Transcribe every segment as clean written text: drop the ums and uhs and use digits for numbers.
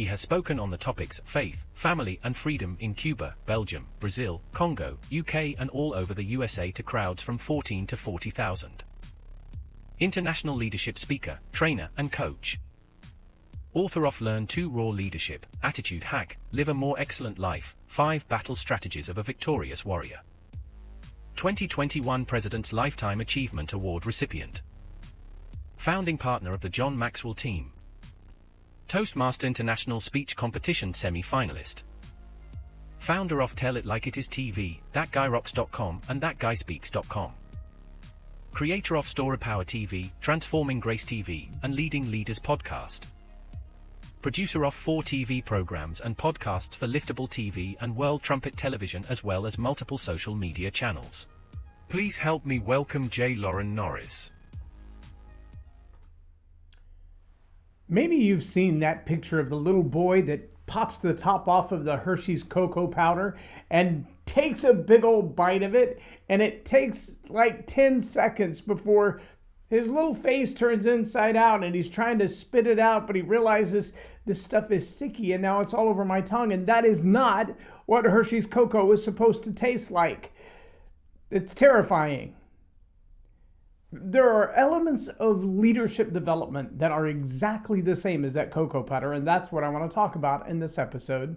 he has spoken on the topics faith, family and freedom in Cuba, Belgium, Brazil, Congo, UK and all over the USA to crowds from 14 to 40,000. International leadership speaker, trainer and coach. Author of Learn to Raw Leadership, Attitude Hack, Live a More Excellent Life, 5 Battle Strategies of a Victorious Warrior. 2021 President's Lifetime Achievement Award recipient. Founding partner of the John Maxwell team. Toastmaster International Speech Competition semi-finalist. Founder of Tell It Like It Is TV, ThatGuyRocks.com and ThatGuySpeaks.com. Creator of Story Power TV, Transforming Grace TV, and Leading Leaders Podcast. Producer of 4 TV programs and podcasts for Liftable TV and World Trumpet Television as well as multiple social media channels. Please help me welcome J Loren Norris. Maybe you've seen that picture of the little boy that pops the top off of the Hershey's cocoa powder and takes a big old bite of it, and it takes like 10 seconds before his little face turns inside out and he's trying to spit it out, but he realizes this stuff is sticky and now it's all over my tongue, and that is not what Hershey's cocoa is supposed to taste like. It's terrifying. There are elements of leadership development that are exactly the same as that cocoa powder, and that's what I want to talk about in this episode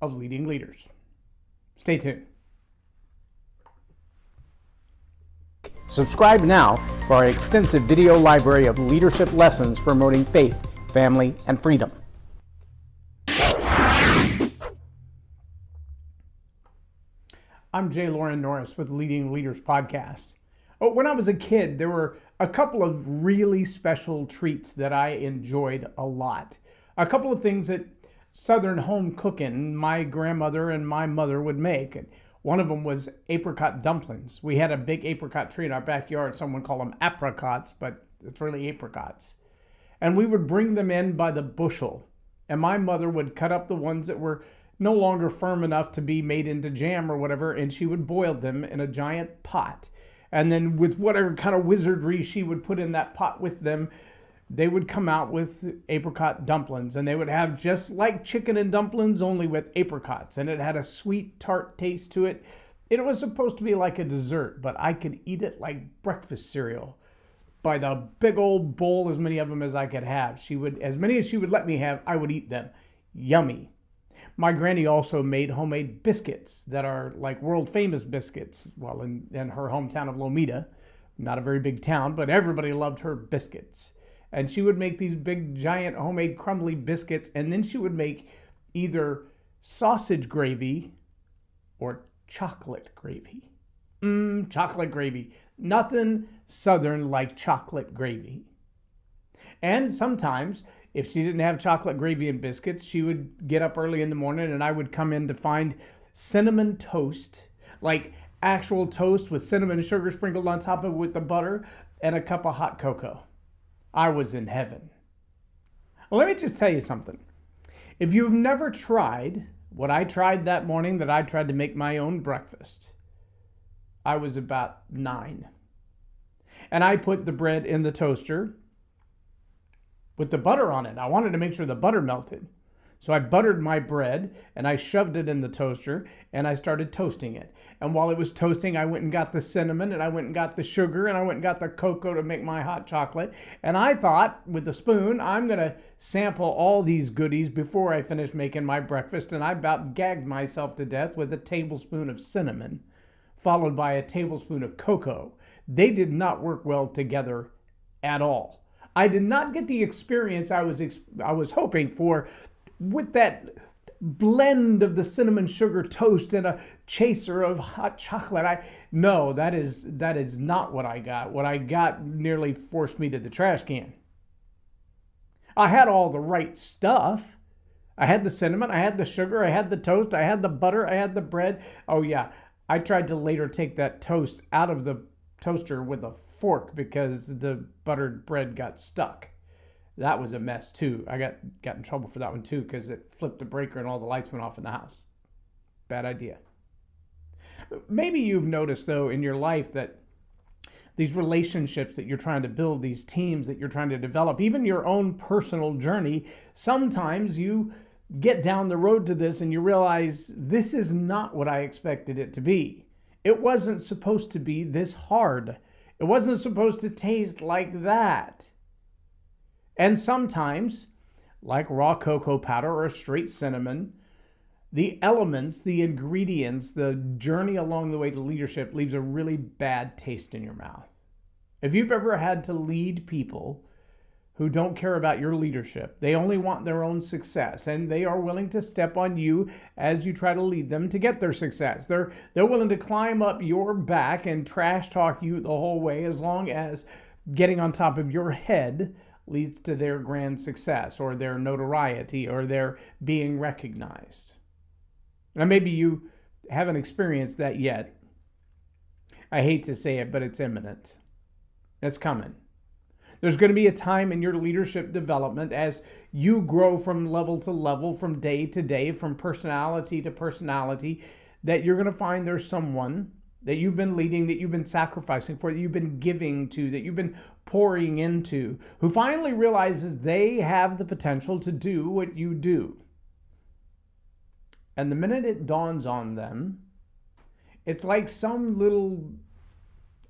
of Leading Leaders. Stay tuned. Subscribe now for our extensive video library of leadership lessons promoting faith, family, and freedom. I'm J Loren Norris with Leading Leaders Podcast. When I was a kid, there were a couple of really special treats that I enjoyed a lot. A couple of things that Southern home cooking my grandmother and my mother would make. And one of them was apricot dumplings. We had a big apricot tree in our backyard. Someone called them apricots, but it's really apricots. And we would bring them in by the bushel. And my mother would cut up the ones that were no longer firm enough to be made into jam or whatever, and she would boil them in a giant pot. And then with whatever kind of wizardry she would put in that pot with them, they would come out with apricot dumplings. And they would have just like chicken and dumplings, only with apricots. And it had a sweet, tart taste to it. It was supposed to be like a dessert, but I could eat it like breakfast cereal by the big old bowl, as many of them as I could have. As many as she would let me have, I would eat them. Yummy. My granny also made homemade biscuits that are like world famous biscuits. Well, in her hometown of Lomita, not a very big town, but everybody loved her biscuits. And she would make these big, giant homemade crumbly biscuits, and then she would make either sausage gravy or chocolate gravy. Chocolate gravy. Nothing Southern like chocolate gravy. And sometimes, if she didn't have chocolate gravy and biscuits, she would get up early in the morning and I would come in to find cinnamon toast, like actual toast with cinnamon sugar sprinkled on top of it with the butter, and a cup of hot cocoa. I was in heaven. Well, let me just tell you something. If you've never tried what I tried that morning that I tried to make my own breakfast, I was about 9. And I put the bread in the toaster with the butter on it. I wanted to make sure the butter melted. So I buttered my bread and I shoved it in the toaster and I started toasting it. And while it was toasting, I went and got the cinnamon and I went and got the sugar and I went and got the cocoa to make my hot chocolate. And I thought with a spoon, I'm going to sample all these goodies before I finish making my breakfast. And I about gagged myself to death with a tablespoon of cinnamon, followed by a tablespoon of cocoa. They did not work well together at all. I did not get the experience I was hoping for with that blend of the cinnamon sugar toast and a chaser of hot chocolate. No, that is not what I got. What I got nearly forced me to the trash can. I had all the right stuff. I had the cinnamon, I had the sugar, I had the toast, I had the butter, I had the bread. Oh yeah, I tried to later take that toast out of the toaster with a fork because the buttered bread got stuck. That was a mess too. I got in trouble for that one too because it flipped the breaker and all the lights went off in the house. Bad idea. Maybe you've noticed though in your life that these relationships that you're trying to build, these teams that you're trying to develop, even your own personal journey, sometimes you get down the road to this and you realize this is not what I expected it to be. It wasn't supposed to be this hard. It wasn't supposed to taste like that. And sometimes, like raw cocoa powder or straight cinnamon, the elements, the ingredients, the journey along the way to leadership leaves a really bad taste in your mouth. If you've ever had to lead people who don't care about your leadership, they only want their own success, and they are willing to step on you as you try to lead them to get their success. They're willing to climb up your back and trash talk you the whole way, as long as getting on top of your head leads to their grand success or their notoriety or their being recognized. Now, maybe you haven't experienced that yet. I hate to say it, but it's imminent. It's coming. There's going to be a time in your leadership development as you grow from level to level, from day to day, from personality to personality, that you're going to find there's someone that you've been leading, that you've been sacrificing for, that you've been giving to, that you've been pouring into, who finally realizes they have the potential to do what you do. And the minute it dawns on them, it's like some little,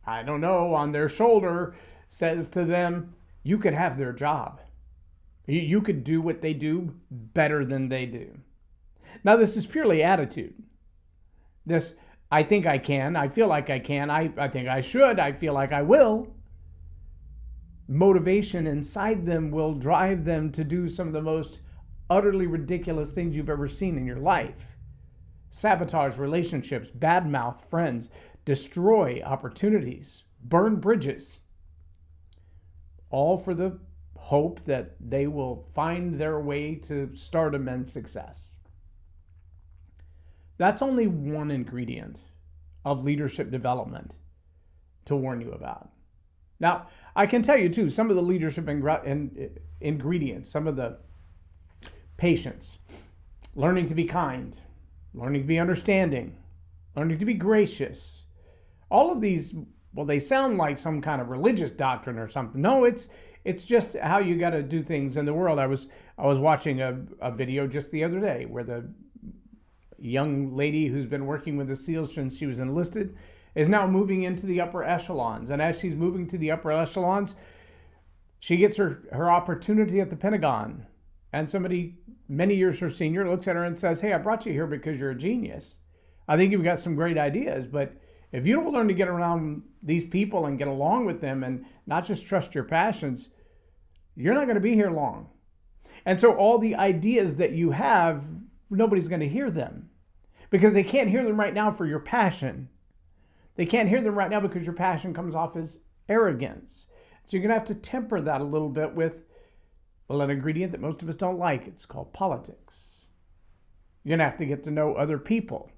I don't know, on their shoulder says to them, you could have their job. You could do what they do better than they do. Now, this is purely attitude. This, I think I can, I feel like I can, I think I should, I feel like I will. Motivation inside them will drive them to do some of the most utterly ridiculous things you've ever seen in your life. Sabotage relationships, badmouth friends, destroy opportunities, burn bridges. All for the hope that they will find their way to stardom and success. That's only one ingredient of leadership development to warn you about. Now, I can tell you too, some of the leadership ingredients, some of the patience, learning to be kind, learning to be understanding, learning to be gracious. All of these, well, they sound like some kind of religious doctrine or something. No, it's just how you got to do things in the world. I was watching a video just the other day where the young lady who's been working with the SEALs since she was enlisted is now moving into the upper echelons. And as she's moving to the upper echelons, she gets her opportunity at the Pentagon. And somebody many years her senior looks at her and says, hey, I brought you here because you're a genius. I think you've got some great ideas, but if you don't learn to get around these people and get along with them and not just trust your passions, you're not going to be here long. And so all the ideas that you have, nobody's going to hear them because they can't hear them right now for your passion. They can't hear them right now because your passion comes off as arrogance. So you're going to have to temper that a little bit with, well, an ingredient that most of us don't like. It's called politics. You're going to have to get to know other people.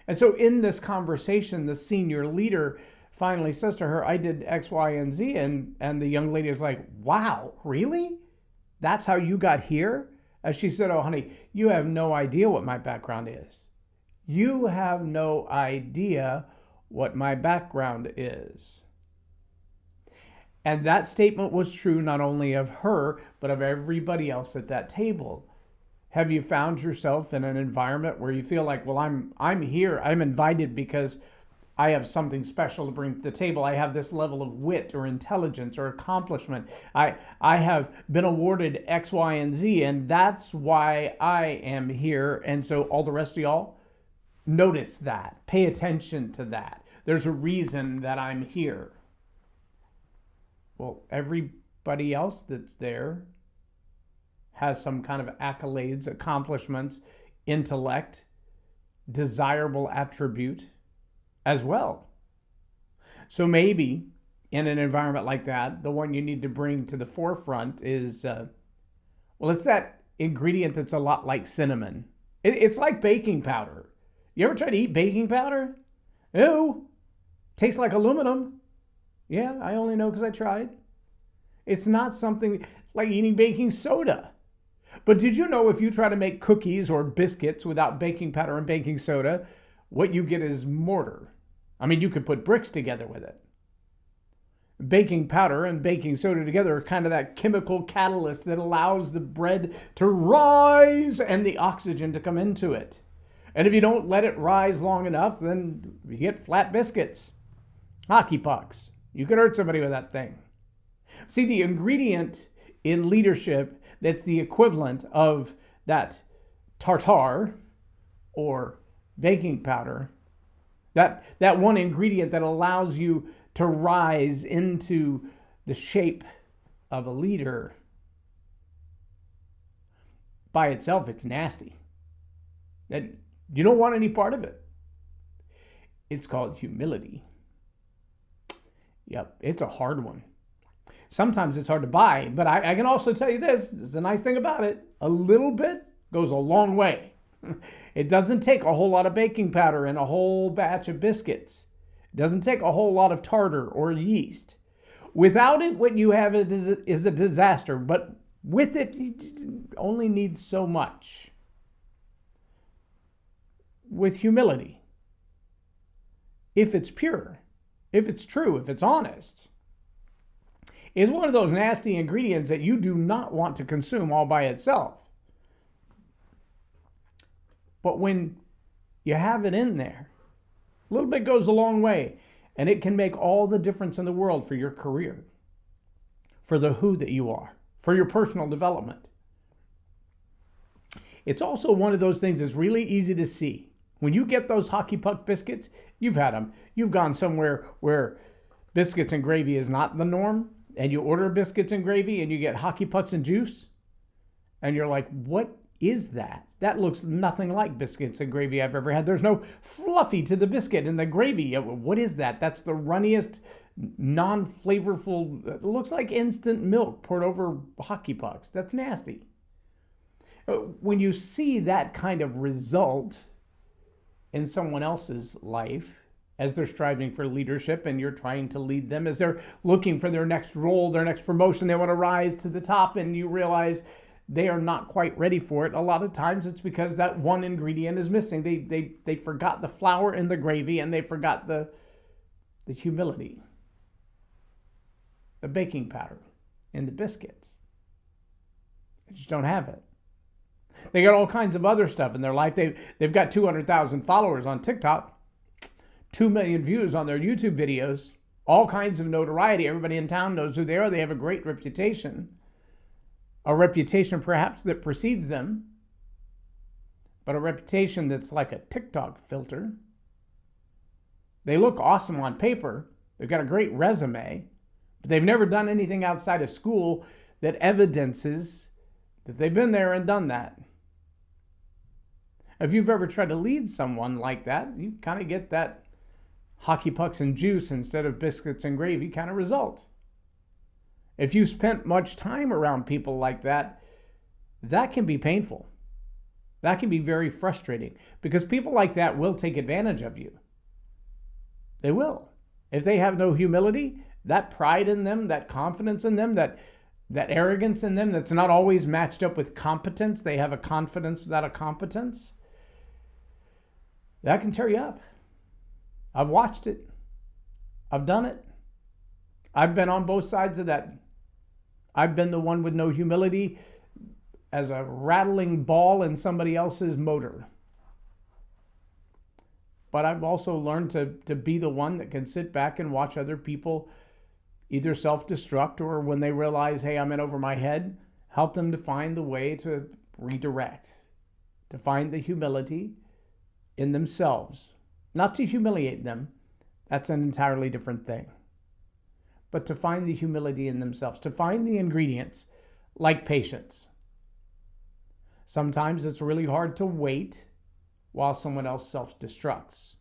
And so in this conversation, the senior leader finally says to her, I did X, Y, and Z. And the young lady is like, wow, really? That's how you got here? As she said, oh, honey, you have no idea what my background is. You have no idea what my background is. And that statement was true not only of her, but of everybody else at that table. Have you found yourself in an environment where you feel like, well, I'm here, I'm invited because I have something special to bring to the table. I have this level of wit or intelligence or accomplishment. I have been awarded X, Y, and Z, and that's why I am here. And so all the rest of y'all, notice that. Pay attention to that. There's a reason that I'm here. Well, everybody else that's there has some kind of accolades, accomplishments, intellect, desirable attribute as well. So maybe in an environment like that, the one you need to bring to the forefront is, well, it's that ingredient that's a lot like cinnamon. It's like baking powder. You ever try to eat baking powder? Ew, tastes like aluminum. Yeah, I only know because I tried. It's not something like eating baking soda. But did you know if you try to make cookies or biscuits without baking powder and baking soda, what you get is mortar? I mean, you could put bricks together with it. Baking powder and baking soda together are kind of that chemical catalyst that allows the bread to rise and the oxygen to come into it. And if you don't let it rise long enough, then you get flat biscuits, hockey pucks. You could hurt somebody with that thing. See, the ingredient in leadership that's the equivalent of that tartar or baking powder, that one ingredient that allows you to rise into the shape of a leader, by itself, it's nasty. That you don't want any part of it. It's called humility. Yep, it's a hard one. Sometimes it's hard to buy, but I can also tell you this is the nice thing about it. A little bit goes a long way. It doesn't take a whole lot of baking powder and a whole batch of biscuits. It doesn't take a whole lot of tartar or yeast. Without it, what you have is a disaster, but with it, you only need so much. With humility, if it's pure, if it's true, if it's honest, is one of those nasty ingredients that you do not want to consume all by itself. But when you have it in there, a little bit goes a long way, and it can make all the difference in the world for your career, for the who that you are, for your personal development. It's also one of those things that's really easy to see. When you get those hockey puck biscuits, you've had them. You've gone somewhere where biscuits and gravy is not the norm, and you order biscuits and gravy and you get hockey pucks and juice, and you're like, what is that? That looks nothing like biscuits and gravy I've ever had. There's no fluffy to the biscuit and the gravy. What is that? That's the runniest, non-flavorful, it looks like instant milk poured over hockey pucks. That's nasty. When you see that kind of result in someone else's life, as they're striving for leadership and you're trying to lead them, as they're looking for their next role, their next promotion, they want to rise to the top, and you realize they are not quite ready for it. A lot of times it's because that one ingredient is missing. They forgot the flour in the gravy, and they forgot the humility, the baking powder in the biscuit. They just don't have it. They got all kinds of other stuff in their life. They've got 200,000 followers on TikTok, 2 million views on their YouTube videos, all kinds of notoriety. Everybody in town knows who they are. They have a great reputation, a reputation perhaps that precedes them, but a reputation that's like a TikTok filter. They look awesome on paper. They've got a great resume, but they've never done anything outside of school that evidences that they've been there and done that. If you've ever tried to lead someone like that, you kind of get that hockey pucks and juice instead of biscuits and gravy kind of result. If you spent much time around people like that, that can be painful. That can be very frustrating, because people like that will take advantage of you. They will. If they have no humility, that pride in them, that confidence in them, that arrogance in them that's not always matched up with competence, they have a confidence without a competence, that can tear you up. I've watched it. I've done it. I've been on both sides of that. I've been the one with no humility as a rattling ball in somebody else's motor. But I've also learned to be the one that can sit back and watch other people either self-destruct, or when they realize, hey, I'm in over my head, help them to find the way to redirect, to find the humility in themselves. Not to humiliate them, that's an entirely different thing. But to find the humility in themselves, to find the ingredients like patience. Sometimes it's really hard to wait while someone else self-destructs.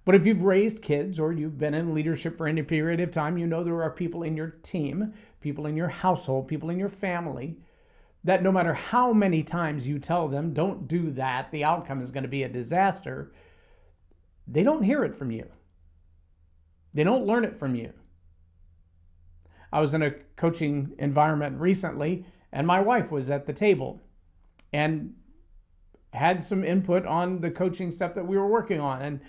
But if you've raised kids or you've been in leadership for any period of time, you know there are people in your team, people in your household, people in your family, that no matter how many times you tell them, don't do that, the outcome is going to be a disaster, they don't hear it from you. They don't learn it from you. I was in a coaching environment recently, and my wife was at the table and had some input on the coaching stuff that we were working on. And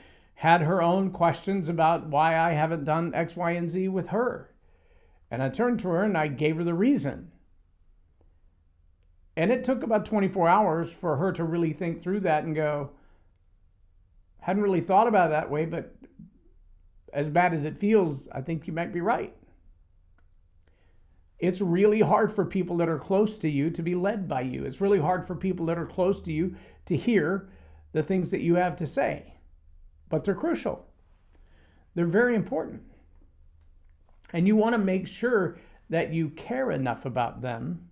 had her own questions about why I haven't done X, Y, and Z with her. And I turned to her and I gave her the reason. And it took about 24 hours for her to really think through that and go, hadn't really thought about it that way, but as bad as it feels, I think you might be right. It's really hard for people that are close to you to be led by you. It's really hard for people that are close to you to hear the things that you have to say. But they're crucial. They're very important. And you want to make sure that you care enough about them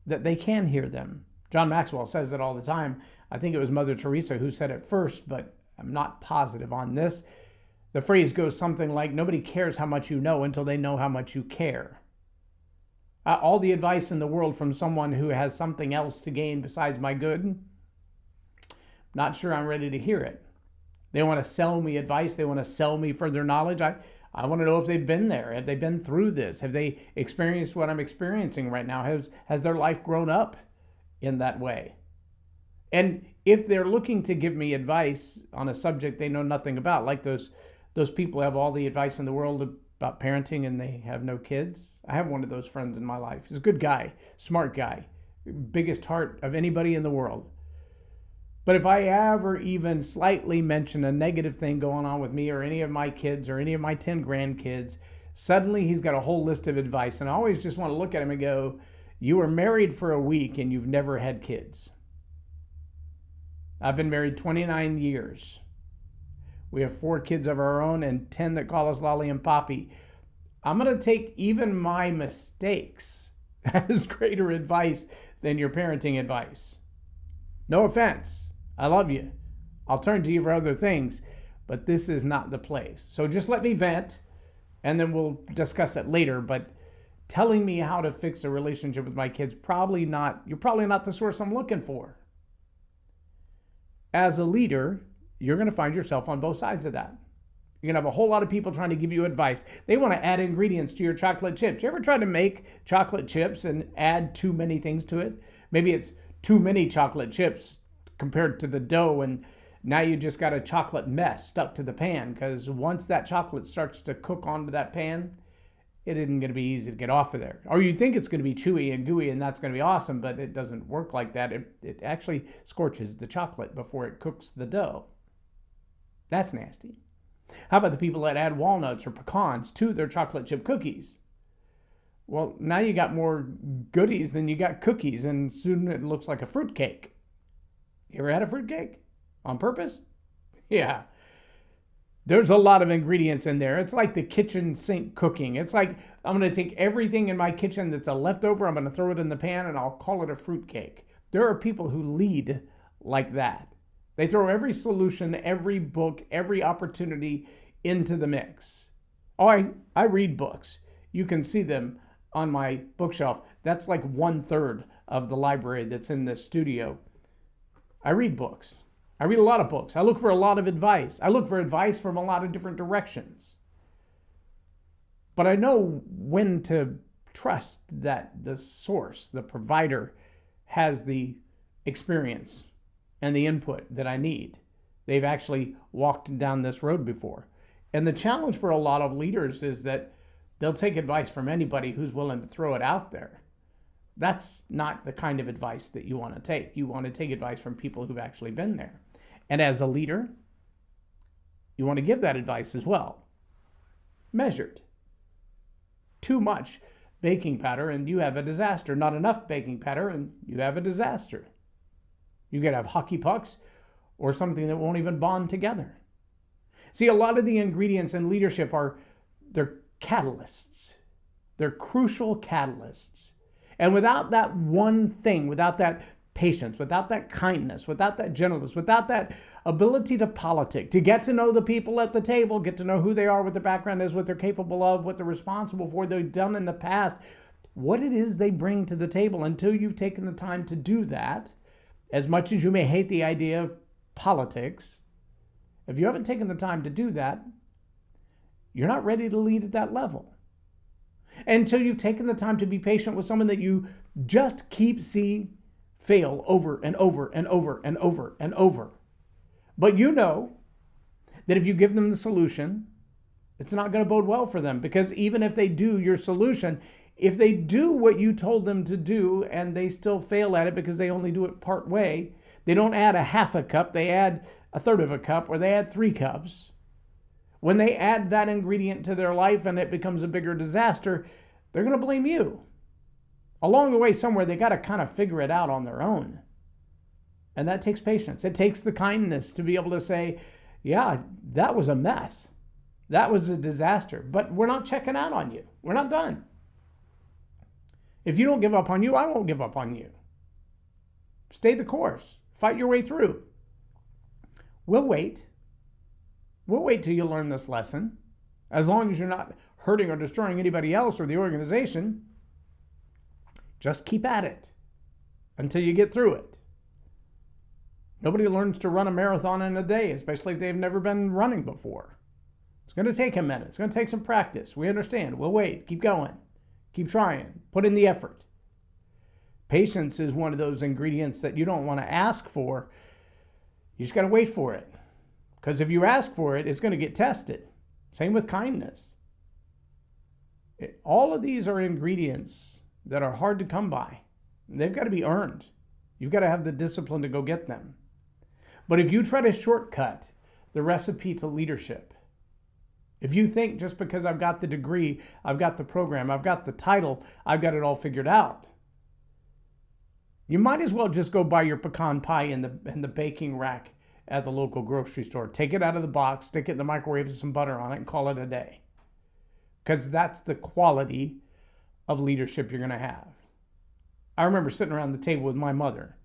that they can hear them. John Maxwell says it all the time. I think it was Mother Teresa who said it first, but I'm not positive on this. The phrase goes something like, nobody cares how much you know until they know how much you care. All the advice in the world from someone who has something else to gain besides my good, not sure I'm ready to hear it. They want to sell me advice. They want to sell me further knowledge. I want to know if they've been there. Have they been through this? Have they experienced what I'm experiencing right now? Has their life grown up in that way? And if they're looking to give me advice on a subject they know nothing about, like those people have all the advice in the world about parenting and they have no kids. I have one of those friends in my life. He's a good guy, smart guy, biggest heart of anybody in the world. But if I ever even slightly mention a negative thing going on with me or any of my kids or any of my 10 grandkids, suddenly he's got a whole list of advice. And I always just want to look at him and go, you were married for a week and you've never had kids. I've been married 29 years. We have 4 kids of our own and 10 that call us Lolly and Poppy. I'm going to take even my mistakes as greater advice than your parenting advice. No offense. I love you. I'll turn to you for other things, but this is not the place. So just let me vent, and then we'll discuss it later. But telling me how to fix a relationship with my kids, you're probably not the source I'm looking for. As a leader, you're going to find yourself on both sides of that. You're going to have a whole lot of people trying to give you advice. They want to add ingredients to your chocolate chips. You ever try to make chocolate chips and add too many things to it? Maybe it's too many chocolate chips compared to the dough, and now you just got a chocolate mess stuck to the pan, because once that chocolate starts to cook onto that pan, it isn't going to be easy to get off of there. Or you think it's going to be chewy and gooey and that's going to be awesome, but it doesn't work like that. It actually scorches the chocolate before it cooks the dough. That's nasty. How about the people that add walnuts or pecans to their chocolate chip cookies? Well, now you got more goodies than you got cookies, and soon it looks like a fruitcake. You ever had a fruitcake on purpose? Yeah. There's a lot of ingredients in there. It's like the kitchen sink cooking. It's like I'm going to take everything in my kitchen that's a leftover, I'm going to throw it in the pan, and I'll call it a fruitcake. There are people who lead like that. They throw every solution, every book, every opportunity into the mix. Oh, I read books. You can see them on my bookshelf. That's like 1/3 of the library that's in the studio. I read books. I read a lot of books. I look for a lot of advice. I look for advice from a lot of different directions. But I know when to trust that the source, the provider, has the experience and the input that I need. They've actually walked down this road before. And the challenge for a lot of leaders is that they'll take advice from anybody who's willing to throw it out there. That's not the kind of advice that you want to take. You want to take advice from people who've actually been there. And as a leader, you want to give that advice as well. Measured. Too much baking powder and you have a disaster. Not enough baking powder and you have a disaster. You could have hockey pucks or something that won't even bond together. See, a lot of the ingredients in leadership they're catalysts. They're crucial catalysts. And without that one thing, without that patience, without that kindness, without that gentleness, without that ability to politic, to get to know the people at the table, get to know who they are, what their background is, what they're capable of, what they're responsible for, what they've done in the past, what it is they bring to the table, until you've taken the time to do that, as much as you may hate the idea of politics, if you haven't taken the time to do that, you're not ready to lead at that level. Until you've taken the time to be patient with someone that you just keep seeing fail over and over and over and over and over. But you know that if you give them the solution, it's not going to bode well for them, because even if they do your solution, if they do what you told them to do and they still fail at it because they only do it part way, they don't add a half a cup, they add a third of a cup, or they add 3 cups. When they add that ingredient to their life and it becomes a bigger disaster, they're going to blame you. Along the way somewhere, they got to kind of figure it out on their own. And that takes patience. It takes the kindness to be able to say, yeah, that was a mess. That was a disaster, but we're not checking out on you. We're not done. If you don't give up on you, I won't give up on you. Stay the course. Fight your way through. We'll wait. We'll wait till you learn this lesson. As long as you're not hurting or destroying anybody else or the organization, just keep at it until you get through it. Nobody learns to run a marathon in a day, especially if they've never been running before. It's going to take a minute. It's going to take some practice. We understand. We'll wait. Keep going. Keep trying. Put in the effort. Patience is one of those ingredients that you don't want to ask for. You just got to wait for it. Because if you ask for it, it's going to get tested. Same with kindness. All of these are ingredients that are hard to come by. They've got to be earned. You've got to have the discipline to go get them. But if you try to shortcut the recipe to leadership, if you think just because I've got the degree, I've got the program, I've got the title, I've got it all figured out, you might as well just go buy your pecan pie in the baking rack at the local grocery store. Take it out of the box, stick it in the microwave with some butter on it, and call it a day. Because that's the quality of leadership you're going to have. I remember sitting around the table with my mother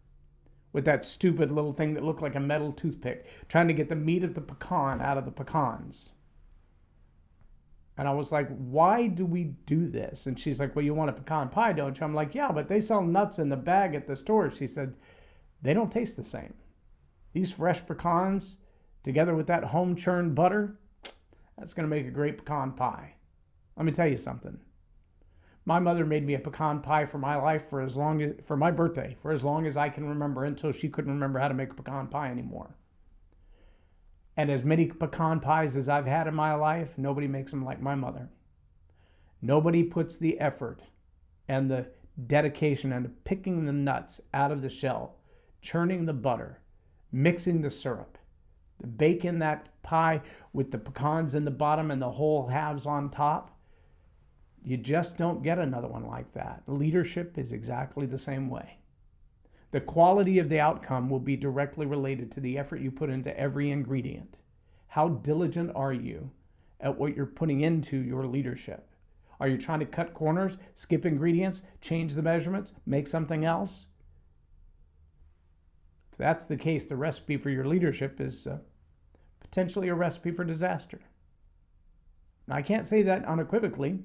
with that stupid little thing that looked like a metal toothpick, trying to get the meat of the pecan out of the pecans. And I was like, why do we do this? And she's like, well, you want a pecan pie, don't you? I'm like, yeah, but they sell nuts in the bag at the store. She said, they don't taste the same. These fresh pecans, together with that home churned butter, that's going to make a great pecan pie. Let me tell you something. My mother made me a pecan pie for my life for my birthday, for as long as I can remember, until she couldn't remember how to make a pecan pie anymore. And as many pecan pies as I've had in my life, nobody makes them like my mother. Nobody puts the effort and the dedication into picking the nuts out of the shell, churning the butter, mixing the syrup, baking that pie with the pecans in the bottom and the whole halves on top. You just don't get another one like that. Leadership is exactly the same way. The quality of the outcome will be directly related to the effort you put into every ingredient. How diligent are you at what you're putting into your leadership? Are you trying to cut corners, skip ingredients, change the measurements, make something else? If that's the case, the recipe for your leadership is potentially a recipe for disaster. Now, I can't say that unequivocally,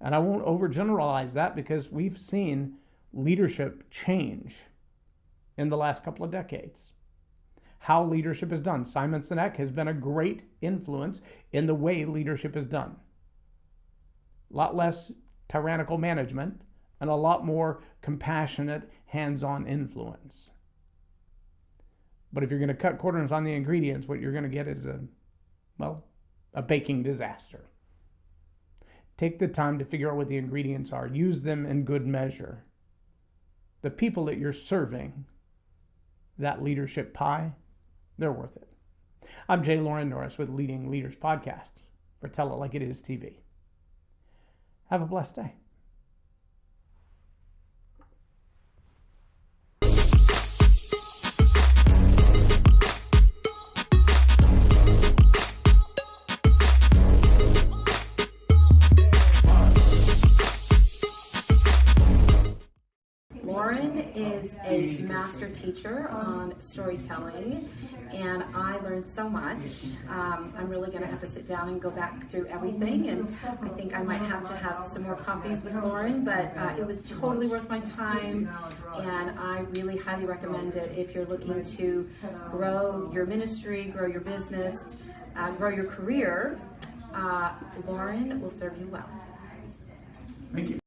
and I won't overgeneralize that, because we've seen leadership change in the last couple of decades. How leadership is done. Simon Sinek has been a great influence in the way leadership is done. A lot less tyrannical management and a lot more compassionate, hands-on influence. But if you're going to cut corners on the ingredients, what you're going to get is a baking disaster. Take the time to figure out what the ingredients are. Use them in good measure. The people that you're serving that leadership pie, they're worth it. I'm J Loren Norris with Leading Leaders Podcast for Tell It Like It Is TV. Have a blessed day. Loren is a master teacher on storytelling, and I learned so much. I'm really going to have to sit down and go back through everything, and I think I might have to have some more coffees with Loren, but it was totally worth my time, and I really highly recommend it if you're looking to grow your ministry, grow your business, grow your career. Loren will serve you well. Thank you.